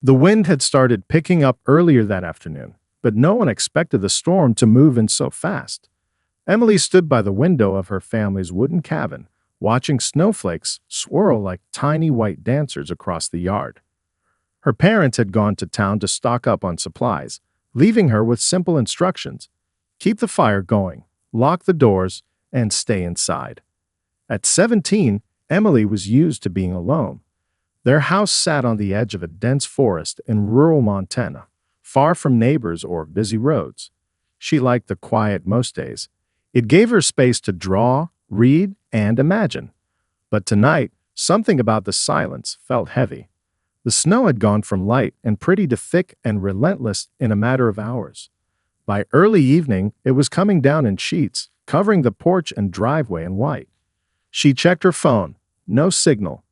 The wind had started picking up earlier that afternoon, but no one expected the storm to move in so fast. Emily stood by the window of her family's wooden cabin, watching snowflakes swirl like tiny white dancers across the yard. Her parents had gone to town to stock up on supplies, leaving her with simple instructions: keep the fire going, lock the doors, and stay inside. At 17, Emily was used to being alone. Their house sat on the edge of a dense forest in rural Montana, far from neighbors or busy roads. She liked the quiet most days. It gave her space to draw, read, and imagine. But tonight, something about the silence felt heavy. The snow had gone from light and pretty to thick and relentless in a matter of hours. By early evening, it was coming down in sheets, covering the porch and driveway in white. She checked her phone. No signal.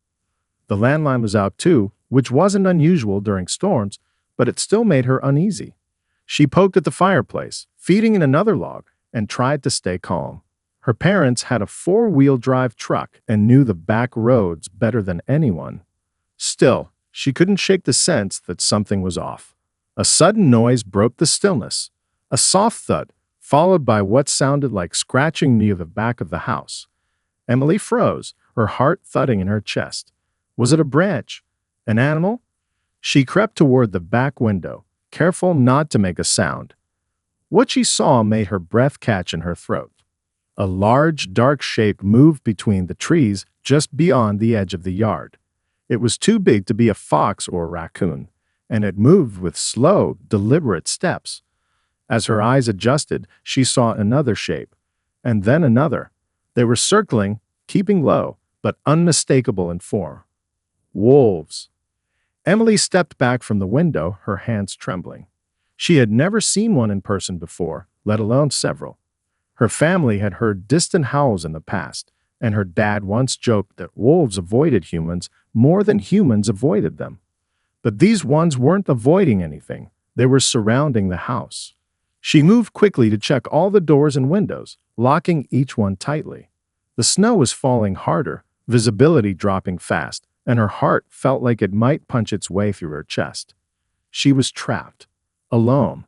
The landline was out too, which wasn't unusual during storms, but it still made her uneasy. She poked at the fireplace, feeding in another log, and tried to stay calm. Her parents had a four-wheel drive truck and knew the back roads better than anyone. Still, she couldn't shake the sense that something was off. A sudden noise broke the stillness. A soft thud, followed by what sounded like scratching near the back of the house. Emily froze, her heart thudding in her chest. Was it a branch? An animal? She crept toward the back window, careful not to make a sound. What she saw made her breath catch in her throat. A large, dark shape moved between the trees just beyond the edge of the yard. It was too big to be a fox or a raccoon, and it moved with slow, deliberate steps. As her eyes adjusted, she saw another shape, and then another. They were circling, keeping low, but unmistakable in form. Wolves. Emily stepped back from the window, her hands trembling. She had never seen one in person before, let alone several. Her family had heard distant howls in the past, and her dad once joked that wolves avoided humans more than humans avoided them. But these ones weren't avoiding anything. They were surrounding the house. She moved quickly to check all the doors and windows, locking each one tightly. The snow was falling harder, visibility dropping fast, and her heart felt like it might punch its way through her chest. She was trapped, alone.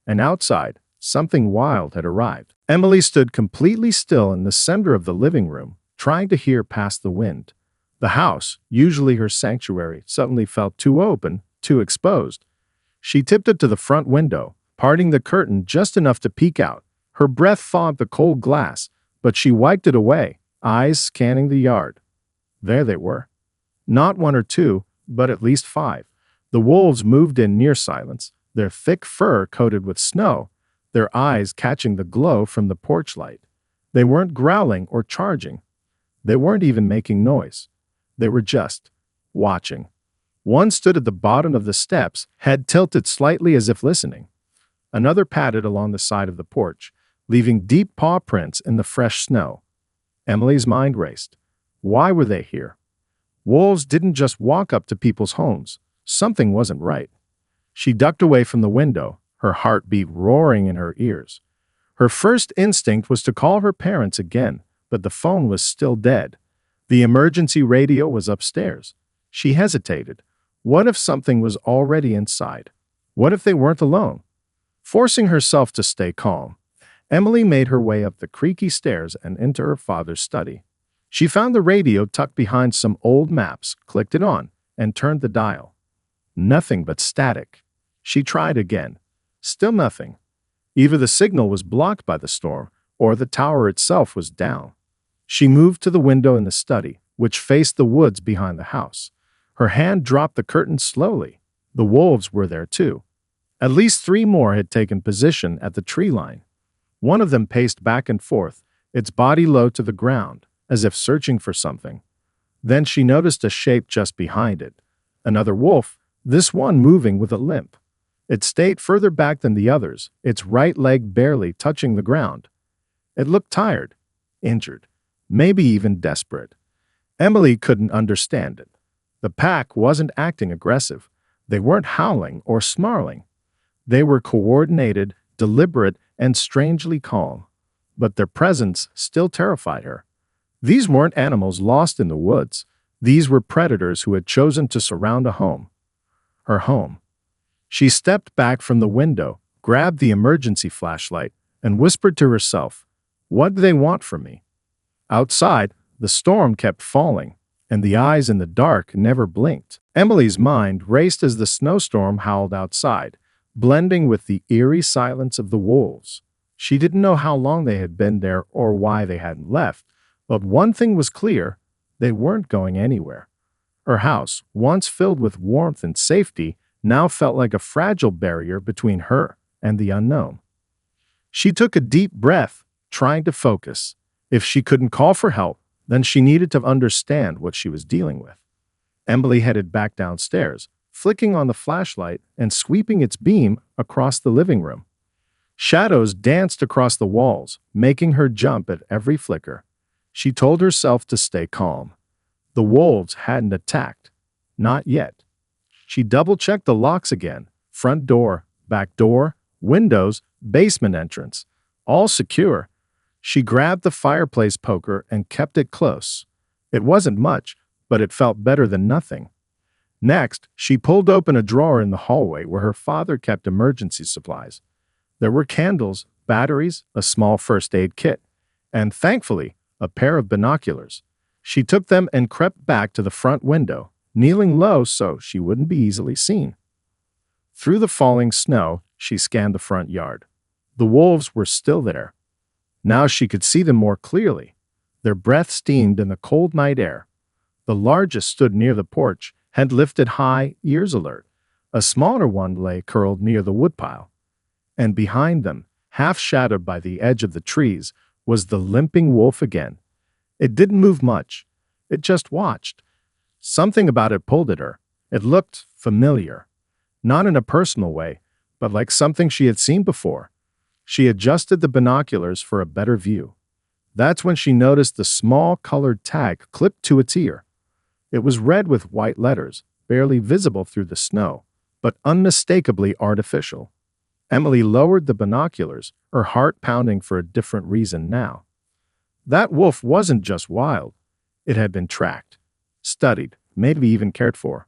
And outside, something wild had arrived. Emily stood completely still in the center of the living room, trying to hear past the wind. The house, usually her sanctuary, suddenly felt too open, too exposed. She tiptoed to the front window, parting the curtain just enough to peek out. Her breath thawed the cold glass, but she wiped it away, eyes scanning the yard. There they were. Not one or two, but at least 5. The wolves moved in near silence, their thick fur coated with snow, their eyes catching the glow from the porch light. They weren't growling or charging. They weren't even making noise. They were just watching. One stood at the bottom of the steps, head tilted slightly as if listening. Another padded along the side of the porch, leaving deep paw prints in the fresh snow. Emily's mind raced. Why were they here? Wolves didn't just walk up to people's homes. Something wasn't right. She ducked away from the window, her heartbeat roaring in her ears. Her first instinct was to call her parents again, but the phone was still dead. The emergency radio was upstairs. She hesitated. What if something was already inside? What if they weren't alone? Forcing herself to stay calm, Emily made her way up the creaky stairs and into her father's study. She found the radio tucked behind some old maps, clicked it on, and turned the dial. Nothing but static. She tried again. Still nothing. Either the signal was blocked by the storm, or the tower itself was down. She moved to the window in the study, which faced the woods behind the house. Her hand dropped the curtain slowly. The wolves were there too. At least 3 more had taken position at the tree line. One of them paced back and forth, its body low to the ground, as if searching for something. Then she noticed a shape just behind it. Another wolf, this one moving with a limp. It stayed further back than the others, its right leg barely touching the ground. It looked tired, injured, maybe even desperate. Emily couldn't understand it. The pack wasn't acting aggressive. They weren't howling or snarling. They were coordinated, deliberate, and strangely calm. But their presence still terrified her. These weren't animals lost in the woods. These were predators who had chosen to surround a home. her home. She stepped back from the window, grabbed the emergency flashlight, and whispered to herself, "What do they want from me?" Outside, the storm kept falling, and the eyes in the dark never blinked. Emily's mind raced as the snowstorm howled outside, blending with the eerie silence of the wolves. She didn't know how long they had been there or why they hadn't left, but one thing was clear: they weren't going anywhere. Her house, once filled with warmth and safety, now felt like a fragile barrier between her and the unknown. She took a deep breath, trying to focus. If she couldn't call for help, then she needed to understand what she was dealing with. Emily headed back downstairs, flicking on the flashlight and sweeping its beam across the living room. Shadows danced across the walls, making her jump at every flicker. She told herself to stay calm. The wolves hadn't attacked. Not yet. She double-checked the locks again. Front door, back door, windows, basement entrance. All secure. She grabbed the fireplace poker and kept it close. It wasn't much, but it felt better than nothing. Next, she pulled open a drawer in the hallway where her father kept emergency supplies. There were candles, batteries, a small first aid kit, and thankfully, a pair of binoculars. She took them and crept back to the front window, kneeling low so she wouldn't be easily seen. Through the falling snow, she scanned the front yard. The wolves were still there. Now she could see them more clearly. Their breath steamed in the cold night air. The largest stood near the porch, head lifted high, ears alert. A smaller one lay curled near the woodpile. And behind them, half shadowed by the edge of the trees, was the limping wolf again. It didn't move much. It just watched. Something about it pulled at her. It looked familiar. Not in a personal way, but like something she had seen before. She adjusted the binoculars for a better view. That's when she noticed the small colored tag clipped to its ear. It was red with white letters, barely visible through the snow, but unmistakably artificial. Emily lowered the binoculars, her heart pounding for a different reason now. That wolf wasn't just wild. It had been tracked, studied, maybe even cared for.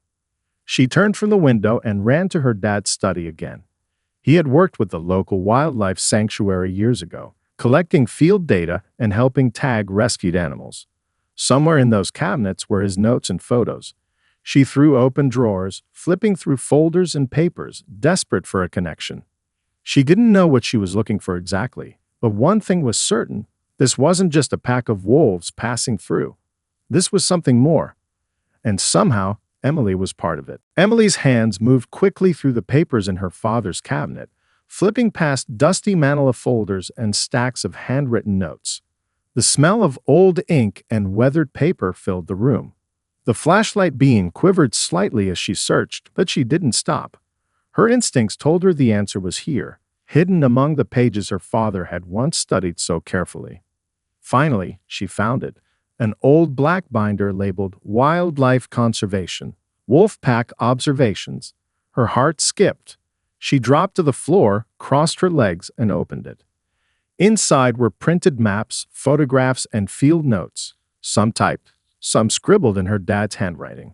She turned from the window and ran to her dad's study again. He had worked with the local wildlife sanctuary years ago, collecting field data and helping tag rescued animals. Somewhere in those cabinets were his notes and photos. She threw open drawers, flipping through folders and papers, desperate for a connection. She didn't know what she was looking for exactly, but one thing was certain: this wasn't just a pack of wolves passing through. This was something more. And somehow, Emily was part of it. Emily's hands moved quickly through the papers in her father's cabinet, flipping past dusty manila folders and stacks of handwritten notes. The smell of old ink and weathered paper filled the room. The flashlight beam quivered slightly as she searched, but she didn't stop. Her instincts told her the answer was here, hidden among the pages her father had once studied so carefully. Finally, she found it. An old black binder labeled Wildlife Conservation, Wolfpack Observations. Her heart skipped. She dropped to the floor, crossed her legs, and opened it. Inside were printed maps, photographs, and field notes, some typed, some scribbled in her dad's handwriting.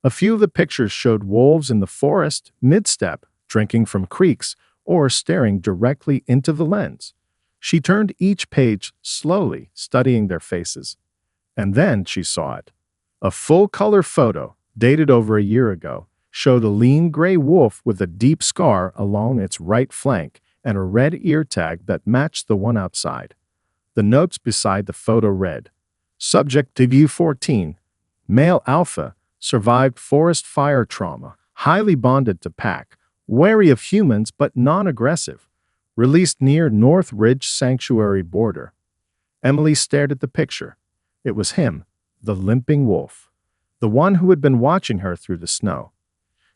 A few of the pictures showed wolves in the forest, mid-step, drinking from creeks, or staring directly into the lens. She turned each page slowly, studying their faces. And then she saw it. A full-color photo, dated over a year ago, showed a lean gray wolf with a deep scar along its right flank and a red ear tag that matched the one outside. The notes beside the photo read, "Subject to view 14, male alpha, survived forest fire trauma, highly bonded to pack, wary of humans but non-aggressive, released near North Ridge Sanctuary border." Emily stared at the picture. It was him, the limping wolf, the one who had been watching her through the snow.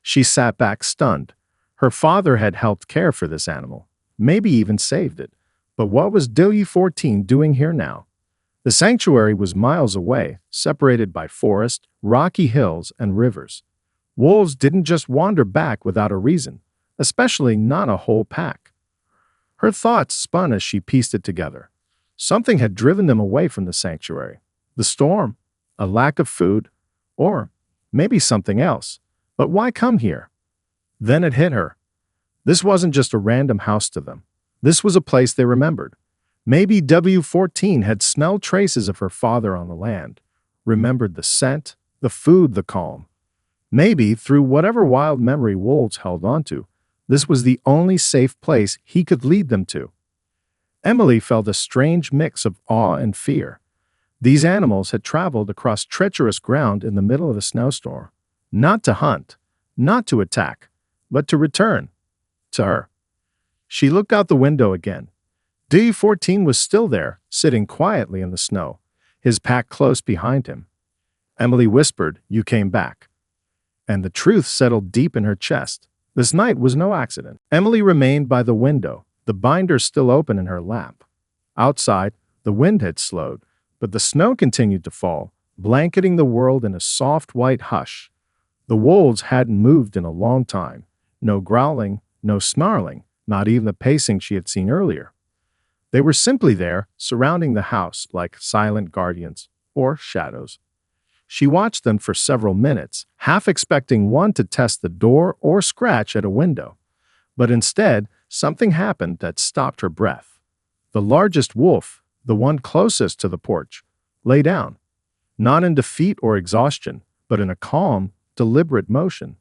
She sat back stunned. Her father had helped care for this animal, maybe even saved it. But what was W14 doing here now? The sanctuary was miles away, separated by forest, rocky hills, and rivers. Wolves didn't just wander back without a reason, especially not a whole pack. Her thoughts spun as she pieced it together. Something had driven them away from the sanctuary. The storm, a lack of food, or maybe something else. But why come here? Then it hit her. This wasn't just a random house to them. This was a place they remembered. Maybe W14 had smelled traces of her father on the land, remembered the scent, the food, the calm. Maybe, through whatever wild memory wolves held onto, this was the only safe place he could lead them to. Emily felt a strange mix of awe and fear. These animals had traveled across treacherous ground in the middle of a snowstorm, not to hunt, not to attack, but to return to her. She looked out the window again. W14 was still there, sitting quietly in the snow, his pack close behind him. Emily whispered, "You came back." And the truth settled deep in her chest. This night was no accident. Emily remained by the window, the binder still open in her lap. Outside, the wind had slowed, but the snow continued to fall, blanketing the world in a soft white hush. The wolves hadn't moved in a long time. No growling, no snarling, not even the pacing she had seen earlier. They were simply there, surrounding the house like silent guardians or shadows. She watched them for several minutes, half expecting one to test the door or scratch at a window. But instead, something happened that stopped her breath. The largest wolf, the one closest to the porch, lay down, not in defeat or exhaustion, but in a calm, deliberate motion.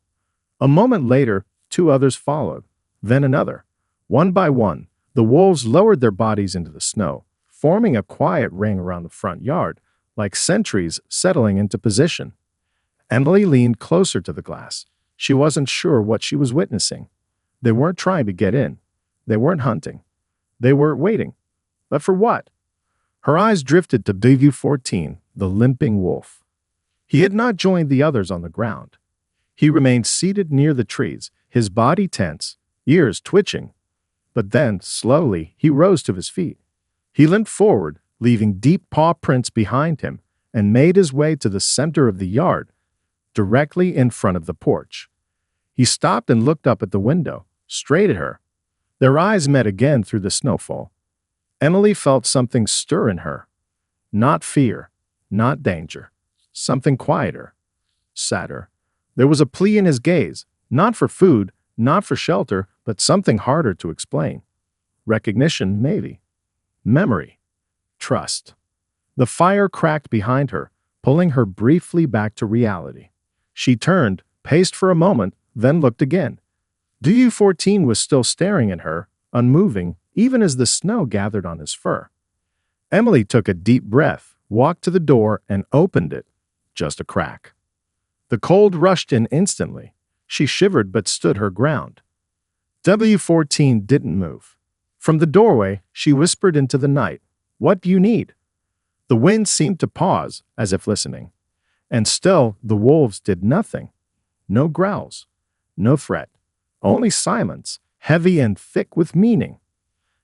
A moment later, two others followed, then another. One by one, the wolves lowered their bodies into the snow, forming a quiet ring around the front yard, like sentries settling into position. Emily leaned closer to the glass. She wasn't sure what she was witnessing. They weren't trying to get in. They weren't hunting. They were waiting. But for what? Her eyes drifted to W14, the limping wolf. He had not joined the others on the ground. He remained seated near the trees, his body tense, ears twitching. But then, slowly, he rose to his feet. He limped forward, leaving deep paw prints behind him, and made his way to the center of the yard, directly in front of the porch. He stopped and looked up at the window, straight at her. Their eyes met again through the snowfall. Emily felt something stir in her. Not fear, not danger. Something quieter, sadder. There was a plea in his gaze, not for food, not for shelter, but something harder to explain. Recognition, maybe. Memory. Trust. The fire cracked behind her, pulling her briefly back to reality. She turned, paced for a moment, then looked again. W14 was still staring at her, unmoving, even as the snow gathered on his fur. Emily took a deep breath, walked to the door, and opened it. Just a crack. The cold rushed in instantly. She shivered but stood her ground. W14 didn't move. From the doorway, she whispered into the night, "What do you need?" The wind seemed to pause, as if listening. And still, the wolves did nothing. No growls. No threat. Only silence, heavy and thick with meaning.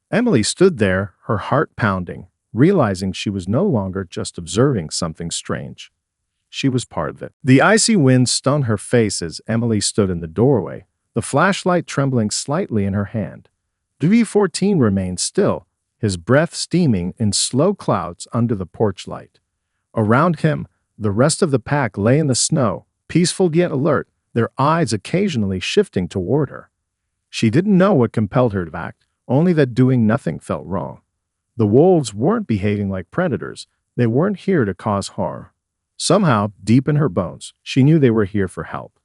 Emily stood there, her heart pounding, realizing she was no longer just observing something strange. She was part of it. The icy wind stung her face as Emily stood in the doorway, the flashlight trembling slightly in her hand. W14 remained still, his breath steaming in slow clouds under the porch light. Around him, the rest of the pack lay in the snow, peaceful yet alert, their eyes occasionally shifting toward her. She didn't know what compelled her to act, only that doing nothing felt wrong. The wolves weren't behaving like predators. They weren't here to cause harm. Somehow, deep in her bones, she knew they were here for help.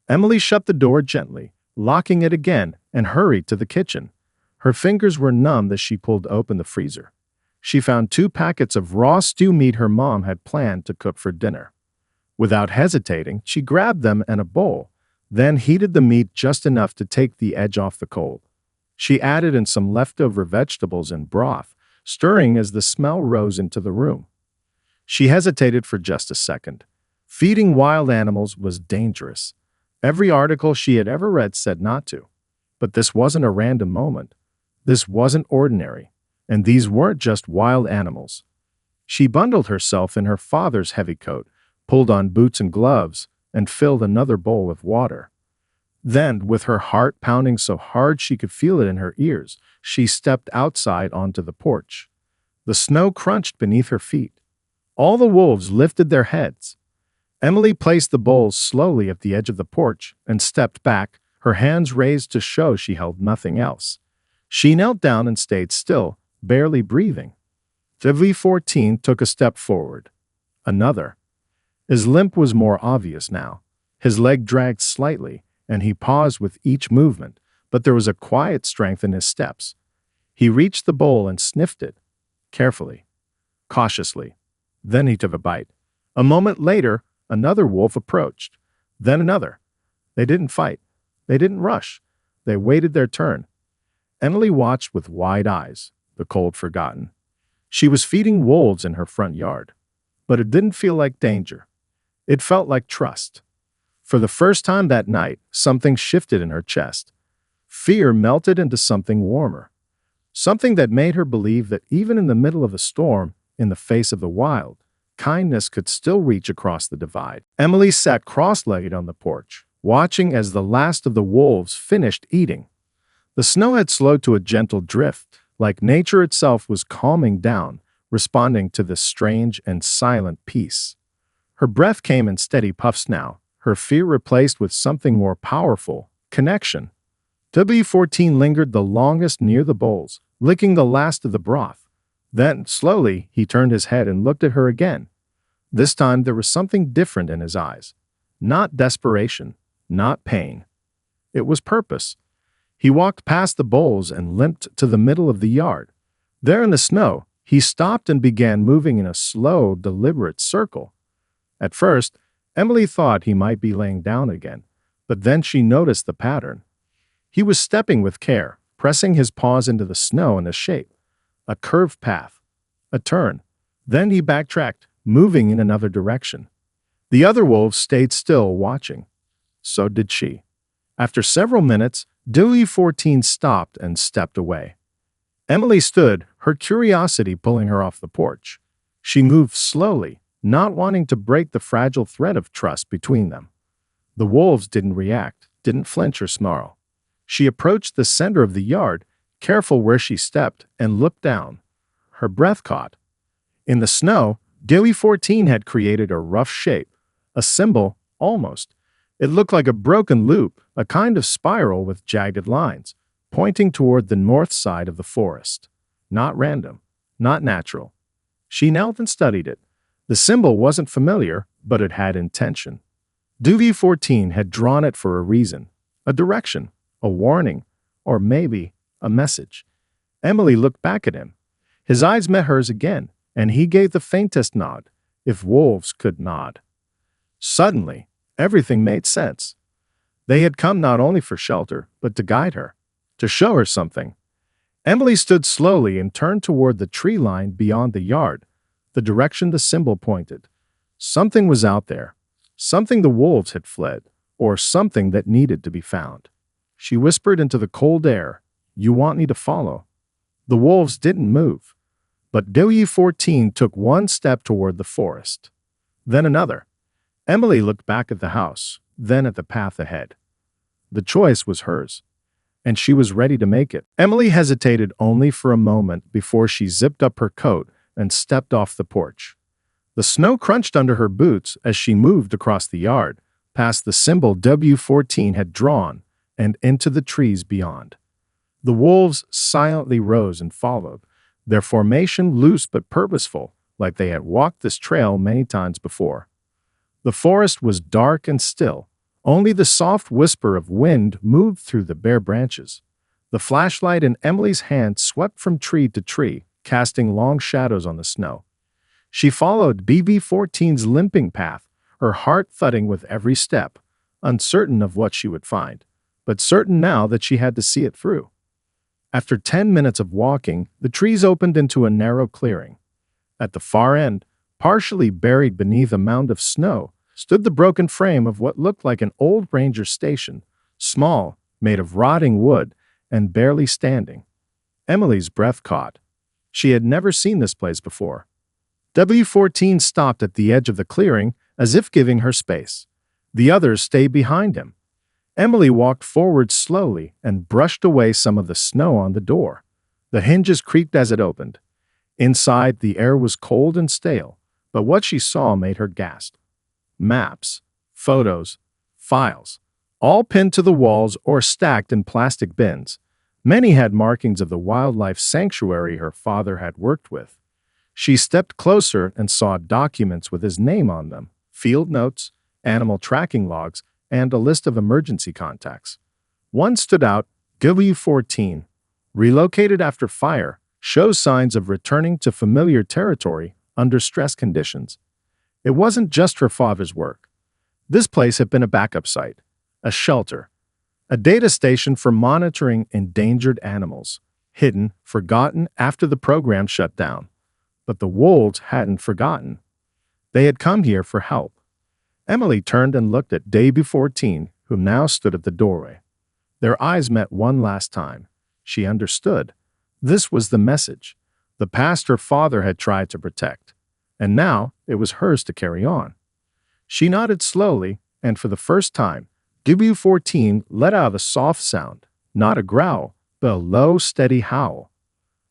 Emily shut the door gently, locking it again, and hurried to the kitchen. Her fingers were numb as she pulled open the freezer. She found 2 packets of raw stew meat her mom had planned to cook for dinner. Without hesitating, she grabbed them and a bowl, then heated the meat just enough to take the edge off the cold. She added in some leftover vegetables and broth, stirring as the smell rose into the room. She hesitated for just a second. Feeding wild animals was dangerous. Every article she had ever read said not to. But this wasn't a random moment. This wasn't ordinary. And these weren't just wild animals. She bundled herself in her father's heavy coat, pulled on boots and gloves, and filled another bowl with water. Then, with her heart pounding so hard she could feel it in her ears, she stepped outside onto the porch. The snow crunched beneath her feet. All the wolves lifted their heads. Emily placed the bowls slowly at the edge of the porch and stepped back, her hands raised to show she held nothing else. She knelt down and stayed still, barely breathing. W14 took a step forward. Another. His limp was more obvious now. His leg dragged slightly, and he paused with each movement, but there was a quiet strength in his steps. He reached the bowl and sniffed it, carefully, cautiously. Then he took a bite. A moment later, another wolf approached. Then another. They didn't fight. They didn't rush. They waited their turn. Emily watched with wide eyes, the cold forgotten. She was feeding wolves in her front yard. But it didn't feel like danger. It felt like trust. For the first time that night, something shifted in her chest. Fear melted into something warmer. Something that made her believe that even in the middle of a storm, in the face of the wild, kindness could still reach across the divide. Emily sat cross-legged on the porch, watching as the last of the wolves finished eating. The snow had slowed to a gentle drift, like nature itself was calming down, responding to this strange and silent peace. Her breath came in steady puffs now, her fear replaced with something more powerful, connection. W14 lingered the longest near the bowls, licking the last of the broth. Then, slowly, he turned his head and looked at her again. This time there was something different in his eyes. Not desperation, not pain. It was purpose. He walked past the bowls and limped to the middle of the yard. There in the snow, he stopped and began moving in a slow, deliberate circle. At first, Emily thought he might be laying down again, but then she noticed the pattern. He was stepping with care, pressing his paws into the snow in a shape. A curved path. A turn. Then he backtracked, moving in another direction. The other wolves stayed still, watching. So did she. After several minutes, W14 stopped and stepped away. Emily stood, her curiosity pulling her off the porch. She moved slowly, not wanting to break the fragile thread of trust between them. The wolves didn't react, didn't flinch or snarl. She approached the center of the yard, careful where she stepped, and looked down. Her breath caught. In the snow, W14 had created a rough shape, a symbol, almost. It looked like a broken loop, a kind of spiral with jagged lines, pointing toward the north side of the forest. Not random, not natural. She knelt and studied it. The symbol wasn't familiar, but it had intention. W14 had drawn it for a reason, a direction, a warning, or maybe a message. Emily looked back at him. His eyes met hers again, and he gave the faintest nod, if wolves could nod. Suddenly, everything made sense. They had come not only for shelter, but to guide her, to show her something. Emily stood slowly and turned toward the tree line beyond the yard, the direction the symbol pointed. Something was out there, something the wolves had fled, or something that needed to be found. She whispered into the cold air, "You want me to follow?" The wolves didn't move, but W14 took one step toward the forest. Then another. Emily looked back at the house, then at the path ahead. The choice was hers, and she was ready to make it. Emily hesitated only for a moment before she zipped up her coat and stepped off the porch. The snow crunched under her boots as she moved across the yard, past the symbol W14 had drawn, and into the trees beyond. The wolves silently rose and followed, their formation loose but purposeful, like they had walked this trail many times before. The forest was dark and still. Only the soft whisper of wind moved through the bare branches. The flashlight in Emily's hand swept from tree to tree, casting long shadows on the snow. She followed BB14's limping path, her heart thudding with every step, uncertain of what she would find, but certain now that she had to see it through. After 10 minutes of walking, the trees opened into a narrow clearing. At the far end, partially buried beneath a mound of snow, stood the broken frame of what looked like an old ranger station, small, made of rotting wood, and barely standing. Emily's breath caught. She had never seen this place before. W14 stopped at the edge of the clearing, as if giving her space. The others stayed behind him. Emily walked forward slowly and brushed away some of the snow on the door. The hinges creaked as it opened. Inside, the air was cold and stale, but what she saw made her gasp. Maps, photos, files, all pinned to the walls or stacked in plastic bins. Many had markings of the wildlife sanctuary her father had worked with. She stepped closer and saw documents with his name on them, field notes, animal tracking logs, and a list of emergency contacts. One stood out: W14, relocated after fire, shows signs of returning to familiar territory under stress conditions. It wasn't just her father's work. This place had been a backup site, a shelter, a data station for monitoring endangered animals, hidden, forgotten after the program shut down. But the wolves hadn't forgotten. They had come here for help. Emily turned and looked at W14, who now stood at the doorway. Their eyes met one last time. She understood. This was the message. The past her father had tried to protect. And now it was hers to carry on. She nodded slowly, and for the first time, W14 let out a soft sound, not a growl, but a low, steady howl.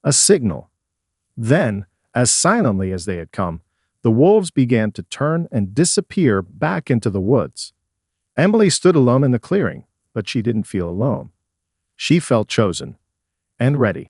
A signal. Then, as silently as they had come, the wolves began to turn and disappear back into the woods. Emily stood alone in the clearing, but she didn't feel alone. She felt chosen and ready.